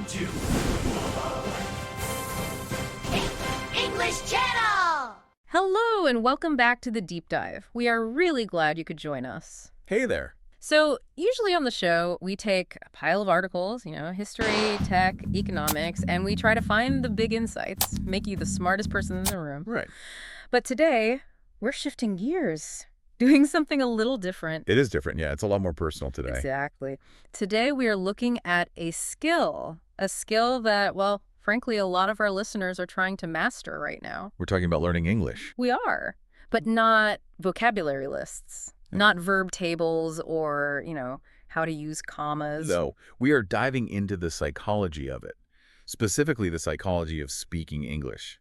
to English Channel! Hello and welcome back to the Deep Dive. We are really glad you could join us. Hey there. So, usually on the show, we take a pile of articles, history, tech, economics, and we try to find the big insights, make you the smartest person in the room. Right. But today, we're shifting gears, doing something a little different. It is different. Yeah, it's a lot more personal today. Exactly. Today, we are looking at a skill that, well, frankly, a lot of our listeners are trying to master right now. We're talking about learning English. We are, but not vocabulary lists, not verb tables or, how to use commas. No, we are diving into the psychology of it, specifically the psychology of speaking English.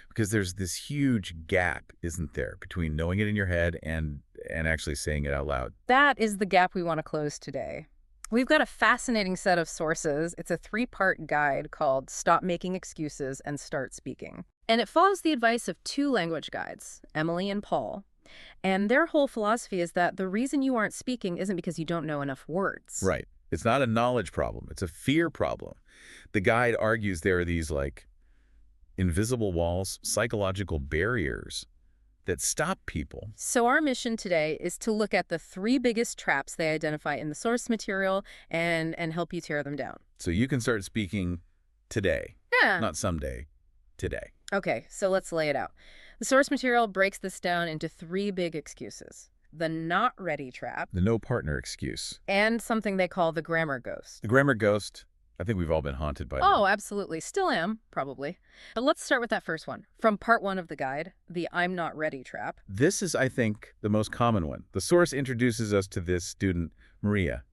Because there's this huge gap, isn't there, between knowing it in your head and actually saying it out loud. That is the gap we want to close today. We've got a fascinating set of sources. It's a 3-part guide called Stop Making Excuses and Start Speaking. And it follows the advice of 2 language guides, Emily and Paul. And their whole philosophy is that the reason you aren't speaking isn't because you don't know enough words. Right. It's not a knowledge problem. It's a fear problem. The guide argues there are these, invisible walls, psychological barriers that stop people. So our mission today is to look at the 3 biggest traps they identify in the source material and help you tear them down. So you can start speaking today. Yeah. Not someday. Today. Okay, so let's lay it out. The source material breaks this down into 3 big excuses. The not ready trap. The no partner excuse. And something they call the grammar ghost. The grammar ghost, I think we've all been haunted by that. Oh, absolutely. Still am, probably. But let's start with that first one. From part 1 of the guide, the I'm not ready trap. This is, I think, the most common one. The source introduces us to this student, Maria,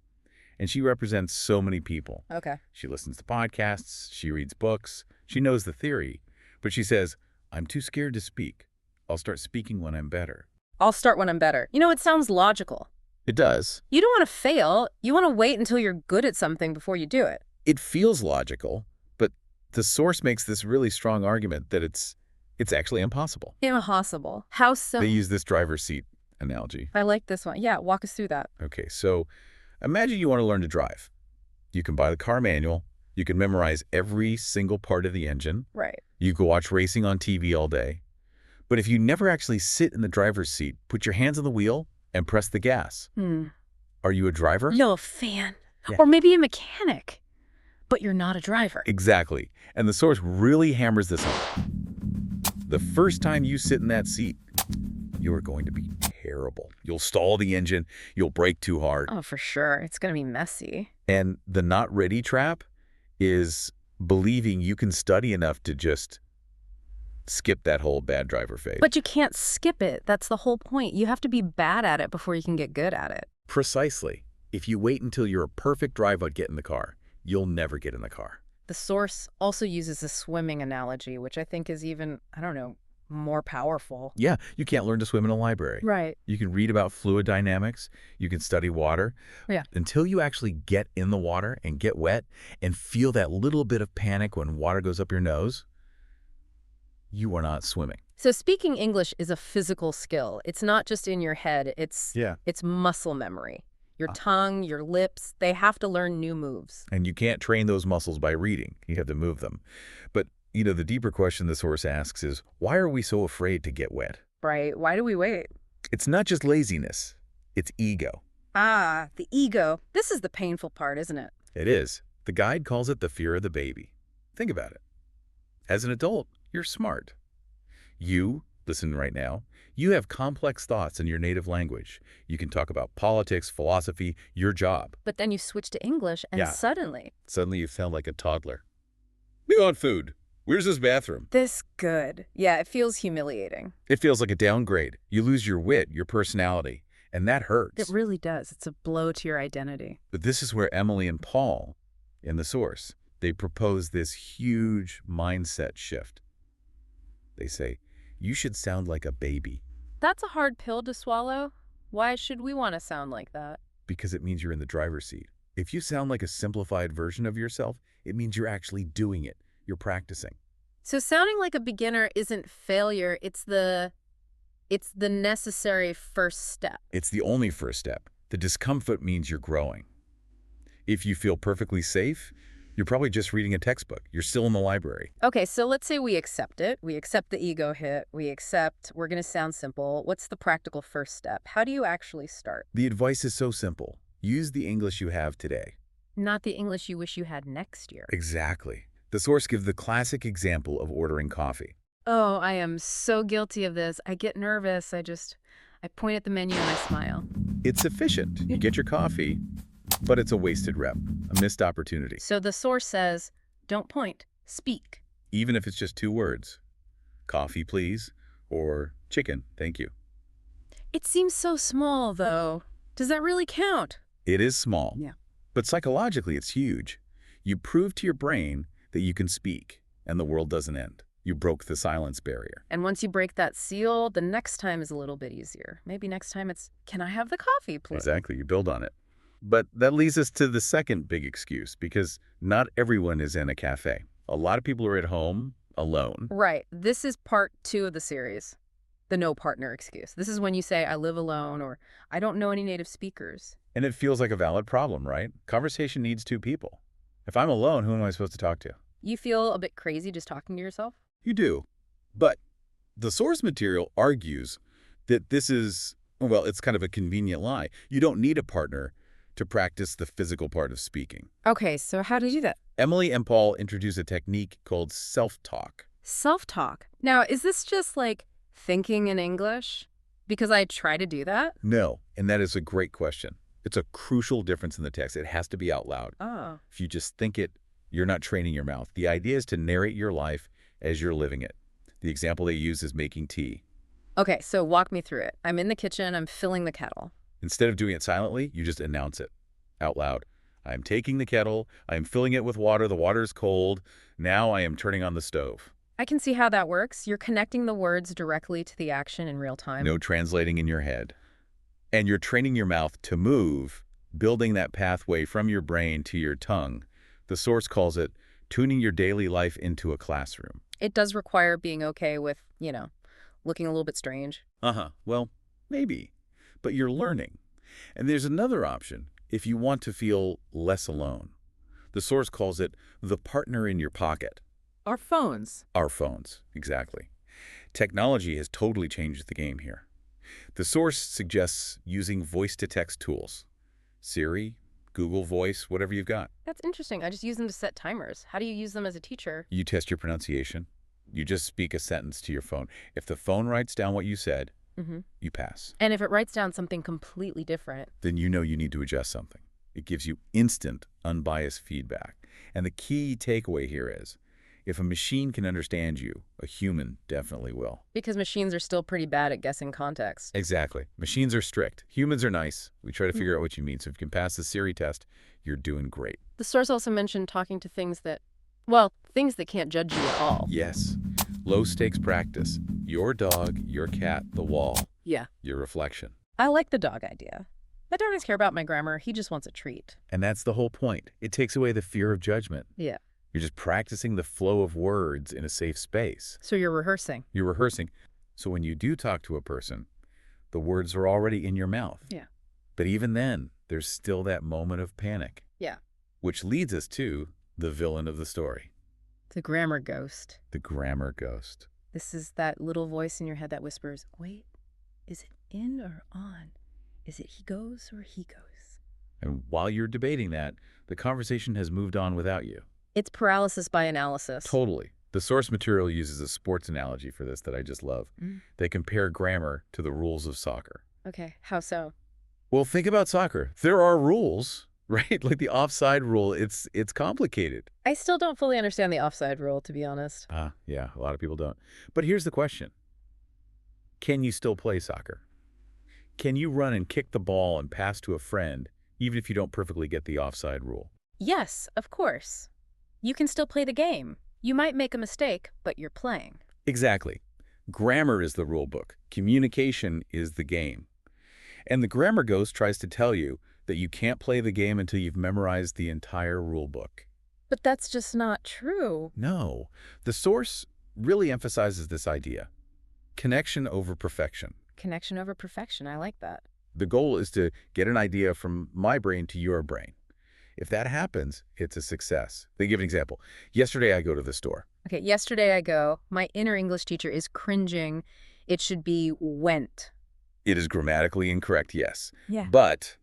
and she represents so many people. Okay. She listens to podcasts, she reads books, she knows the theory, but she says, I'm too scared to speak. I'll start speaking when I'm better. I'll start when I'm better. It sounds logical. It does. You don't want to fail. You want to wait until you're good at something before you do it. It feels logical, but the source makes this really strong argument that it's actually impossible. Impossible. How so? They use this driver's seat analogy. I like this one. Yeah, walk us through that. Okay, so imagine you want to learn to drive. You can buy the car manual. You can memorize every single part of the engine. Right. You can watch racing on TV all day. But if you never actually sit in the driver's seat, put your hands on the wheel, and press the gas, are you a driver? No, a fan. Yeah. Or maybe a mechanic. But you're not a driver. Exactly. And the source really hammers this home. The first time you sit in that seat, you are going to be terrible. You'll stall the engine. You'll brake too hard. Oh, for sure. It's going to be messy. And the not ready trap is believing you can study enough to just skip that whole bad driver phase. But you can't skip it. That's the whole point. You have to be bad at it before you can get good at it. Precisely. If you wait until you're a perfect driver to get in the car, you'll never get in the car. The source also uses a swimming analogy, which I think is even, more powerful. Yeah, you can't learn to swim in a library. Right. You can read about fluid dynamics. You can study water. Yeah. Until you actually get in the water and get wet and feel that little bit of panic when water goes up your nose, you are not swimming. So speaking English is a physical skill. It's not just in your head. It's muscle memory. Your tongue, your lips, they have to learn new moves. And you can't train those muscles by reading. You have to move them. But, the deeper question the source asks is, why are we so afraid to get wet? Right. Why do we wait? It's not just laziness. It's ego. Ah, the ego. This is the painful part, isn't it? It is. The guide calls it the fear of the baby. Think about it. As an adult, you're smart. You, listen right now, you have complex thoughts in your native language. You can talk about politics, philosophy, your job. But then you switch to English and suddenly you sound like a toddler. We want food. Where's this bathroom? This good. Yeah, it feels humiliating. It feels like a downgrade. You lose your wit, your personality, and that hurts. It really does. It's a blow to your identity. But this is where Emily and Paul, in the source, they propose this huge mindset shift. They say, you should sound like a baby. That's a hard pill to swallow. Why should we want to sound like that? Because it means you're in the driver's seat. If you sound like a simplified version of yourself, it means you're actually doing it. You're practicing. So sounding like a beginner isn't failure. It's the necessary first step. It's the only first step. The discomfort means you're growing. If you feel perfectly safe, You're probably just reading a textbook. You're still in the library. Okay, so let's say we accept it. We accept the ego hit. We accept we're going to sound simple. What's the practical first step? How do you actually start? The advice is so simple. Use the English you have today. Not the English you wish you had next year. Exactly. The source gives the classic example of ordering coffee. Oh, I am so guilty of this. I get nervous. I point at the menu and I smile. It's efficient. You get your coffee, but it's a wasted rep, a missed opportunity. So the source says, don't point, speak. Even if it's just 2 words. Coffee, please, or chicken, thank you. It seems so small, though. Does that really count? It is small. Yeah. But psychologically, it's huge. You prove to your brain that you can speak, and the world doesn't end. You broke the silence barrier. And once you break that seal, the next time is a little bit easier. Maybe next time it's, can I have the coffee, please? Exactly. You build on it. But that leads us to the second big excuse, because not everyone is in a cafe. A lot of people are at home, alone. Right. This is part 2 of the series, the no partner excuse. This is when you say, I live alone, or I don't know any native speakers. And it feels like a valid problem, right? Conversation needs 2 people. If I'm alone, who am I supposed to talk to? You feel a bit crazy just talking to yourself? You do. But the source material argues that this is, well, it's kind of a convenient lie. You don't need a partner to practice the physical part of speaking. Okay, so how to do that? Emily and Paul introduce a technique called self-talk. Self-talk. Now, is this just like thinking in English? Because I try to do that. No, and that is a great question. It's a crucial difference in the text. It has to be out loud. Oh. If you just think it, you're not training your mouth. The idea is to narrate your life as you're living it. The example they use is making tea. Okay, so walk me through it. I'm in the kitchen. I'm filling the kettle. Instead of doing it silently, you just announce it out loud. I'm taking the kettle. I'm filling it with water. The water's cold. Now I am turning on the stove. I can see how that works. You're connecting the words directly to the action in real time. No translating in your head. And you're training your mouth to move, building that pathway from your brain to your tongue. The source calls it tuning your daily life into a classroom. It does require being okay with, looking a little bit strange. Well, maybe. But you're learning. And there's another option if you want to feel less alone. The source calls it the partner in your pocket. Our phones. Our phones, exactly. Technology has totally changed the game here. The source suggests using voice-to-text tools. Siri, Google Voice, whatever you've got. That's interesting. I just use them to set timers. How do you use them as a teacher? You test your pronunciation. You just speak a sentence to your phone. If the phone writes down what you said, you pass. And if it writes down something completely different? Then you know you need to adjust something. It gives you instant, unbiased feedback. And the key takeaway here is, if a machine can understand you, a human definitely will. Because machines are still pretty bad at guessing context. Exactly. Machines are strict. Humans are nice. We try to figure out what you mean. So if you can pass the Siri test, you're doing great. The source also mentioned talking to things that can't judge you at all. Yes. Low-stakes practice. Your dog, your cat, the wall. Yeah. Your reflection. I like the dog idea. I don't always care about my grammar. He just wants a treat. And that's the whole point. It takes away the fear of judgment. Yeah. You're just practicing the flow of words in a safe space. So you're rehearsing. You're rehearsing. So when you do talk to a person, the words are already in your mouth. Yeah. But even then, there's still that moment of panic. Yeah. Which leads us to the villain of the story. The grammar ghost. The grammar ghost. This is that little voice in your head that whispers, wait, is it in or on? Is it he goes or he goes? And while you're debating that, the conversation has moved on without you. It's paralysis by analysis. Totally. The source material uses a sports analogy for this that I just love. They compare grammar to the rules of soccer. Okay, how so? Well, think about soccer. There are rules, right? Like the offside rule, it's complicated. I still don't fully understand the offside rule, to be honest. Yeah, a lot of people don't. But here's the question. Can you still play soccer? Can you run and kick the ball and pass to a friend, even if you don't perfectly get the offside rule? Yes, of course. You can still play the game. You might make a mistake, but you're playing. Exactly. Grammar is the rule book. Communication is the game. And the grammar ghost tries to tell you that you can't play the game until you've memorized the entire rule book. But that's just not true. No. The source really emphasizes this idea. Connection over perfection. Connection over perfection. I like that. The goal is to get an idea from my brain to your brain. If that happens, it's a success. They give an example. Yesterday, I go to the store. Okay, yesterday I go. My inner English teacher is cringing. It should be went. It is grammatically incorrect, yes. Yeah. But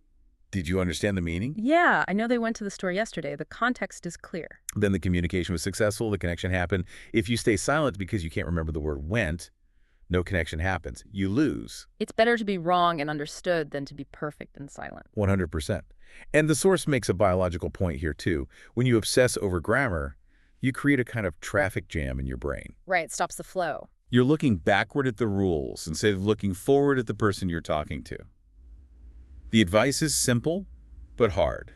did you understand the meaning? Yeah, I know they went to the store yesterday. The context is clear. Then the communication was successful, the connection happened. If you stay silent because you can't remember the word went, no connection happens. You lose. It's better to be wrong and understood than to be perfect and silent. 100%. And the source makes a biological point here, too. When you obsess over grammar, you create a kind of traffic jam in your brain. Right, it stops the flow. You're looking backward at the rules instead of looking forward at the person you're talking to. The advice is simple, but hard.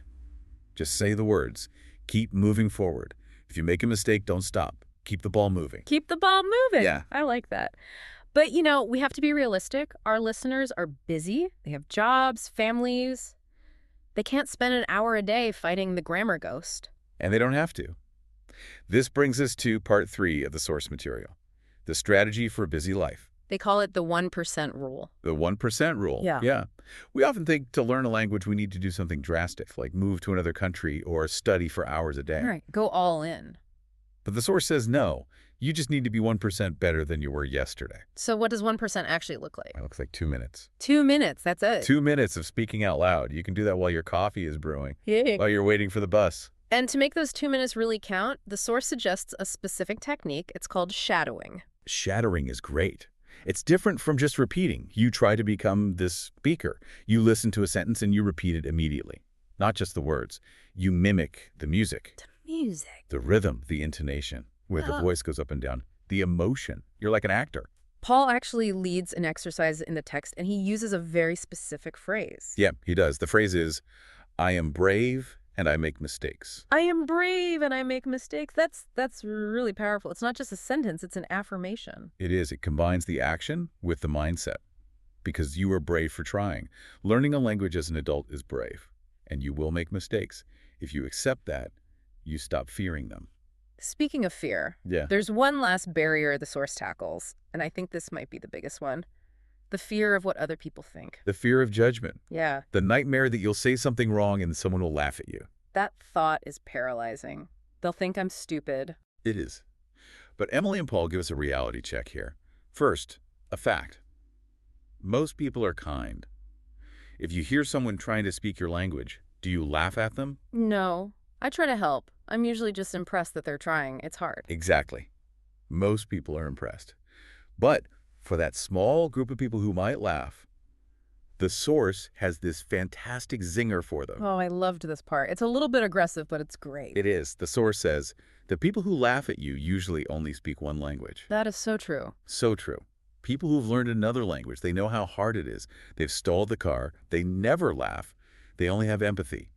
Just say the words. Keep moving forward. If you make a mistake, don't stop. Keep the ball moving. Keep the ball moving. Yeah. I like that. But, you know, we have to be realistic. Our listeners are busy. They have jobs, families. They can't spend an hour a day fighting the grammar ghost. And they don't have to. This brings us to part 3 of the source material, the strategy for a busy life. They call it the 1% rule. The 1% rule. Yeah. We often think to learn a language we need to do something drastic, like move to another country or study for hours a day. Right, go all in. But the source says no. You just need to be 1% better than you were yesterday. So what does 1% actually look like? It looks like 2 minutes. 2 minutes, that's it. 2 minutes of speaking out loud. You can do that while your coffee is brewing, Yeah. while you're waiting for the bus. And to make those 2 minutes really count, the source suggests a specific technique. It's called shadowing. Shadowing is great. It's different from just repeating. You try to become this speaker. You listen to a sentence and you repeat it immediately. Not just the words. You mimic the music, Music. the rhythm, the intonation, where the voice goes up and down, the emotion. You're like an actor. Paul actually leads an exercise in the text, and he uses a very specific phrase. Yeah, he does. The phrase is, I am brave and I make mistakes. I am brave and I make mistakes. That's really powerful. It's not just a sentence, it's an affirmation. It is. It combines the action with the mindset because you are brave for trying. Learning a language as an adult is brave, and you will make mistakes. If you accept that, you stop fearing them. Speaking of fear, Yeah. there's one last barrier the source tackles, and I think this might be the biggest one. The fear of what other people think. The fear of judgment. Yeah, The nightmare that you'll say something wrong and someone will laugh at you. that thought is paralyzing. They'll think I'm stupid. It is. But Emily and Paul give us a reality check here. First, a fact. Most people are kind. If you hear someone trying to speak your language, do you laugh at them? No, I try to help. I'm usually just impressed that they're trying. It's hard. Exactly. Most people are impressed. But for that small group of people who might laugh, the source has this fantastic zinger for them. Oh, I loved this part. It's a little bit aggressive, but it's great. It is. The source says, the people who laugh at you usually only speak one language. That is so true. So true. People who've learned another language, they know how hard it is. They've stalled the car. They never laugh. They only have empathy.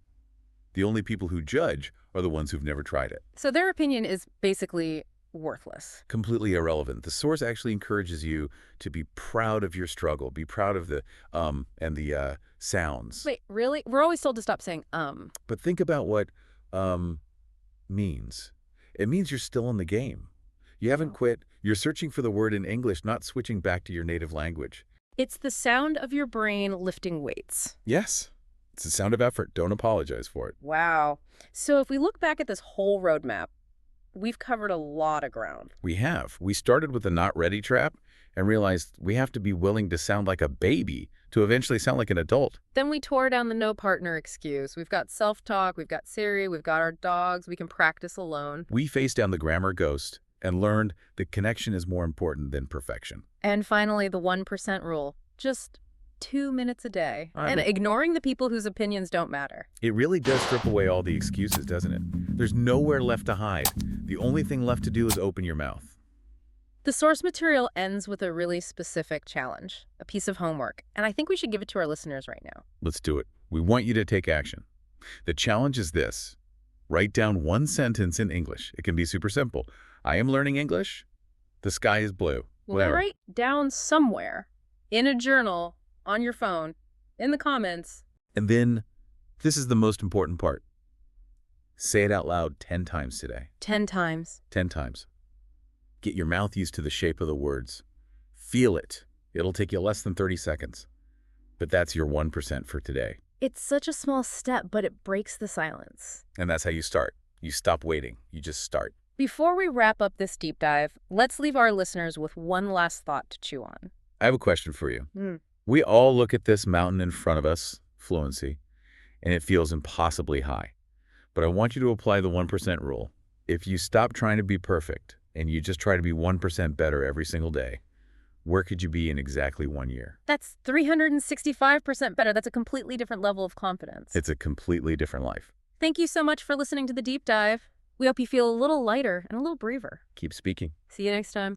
The only people who judge are the ones who've never tried it. So their opinion is basically worthless. Completely irrelevant. The source actually encourages you to be proud of your struggle, be proud of the and the sounds. Wait, really? We're always told to stop saying But think about what means. It means you're still in the game. You haven't quit. You're searching for the word in English, not switching back to your native language. It's the sound of your brain lifting weights. Yes. It's a sound of effort. Don't apologize for it. Wow. So if we look back at this whole roadmap, we've covered a lot of ground. We have. We started with the not ready trap and realized we have to be willing to sound like a baby to eventually sound like an adult. Then we tore down the no partner excuse. We've got self-talk, we've got Siri, we've got our dogs, we can practice alone. We faced down the grammar ghost and learned that connection is more important than perfection. And finally, the 1% rule. Just 2 minutes a day. I And mean- ignoring the people whose opinions don't matter. It really does strip away all the excuses, doesn't it? There's nowhere left to hide. The only thing left to do is open your mouth. The source material ends with a really specific challenge, a piece of homework, and I think we should give it to our listeners right now. Let's do it. We want you to take action. The challenge is this. Write down one sentence in English. It can be super simple. I am learning English. The sky is blue. Well, Whatever. write down somewhere, in a journal, on your phone, in the comments. And then, this is the most important part. Say it out loud 10 times today. 10 times. 10 times. Get your mouth used to the shape of the words. Feel it. It'll take you less than 30 seconds. But that's your 1% for today. It's such a small step, but it breaks the silence. And that's how you start. You stop waiting. You just start. Before we wrap up this deep dive, let's leave our listeners with one last thought to chew on. I have a question for you. We all look at this mountain in front of us, fluency, and it feels impossibly high. But I want you to apply the 1% rule. If you stop trying to be perfect and you just try to be 1% better every single day, where could you be in exactly 1 year? That's 365% better. That's a completely different level of confidence. It's a completely different life. Thank you so much for listening to the deep dive. We hope you feel a little lighter and a little braver. Keep speaking. See you next time.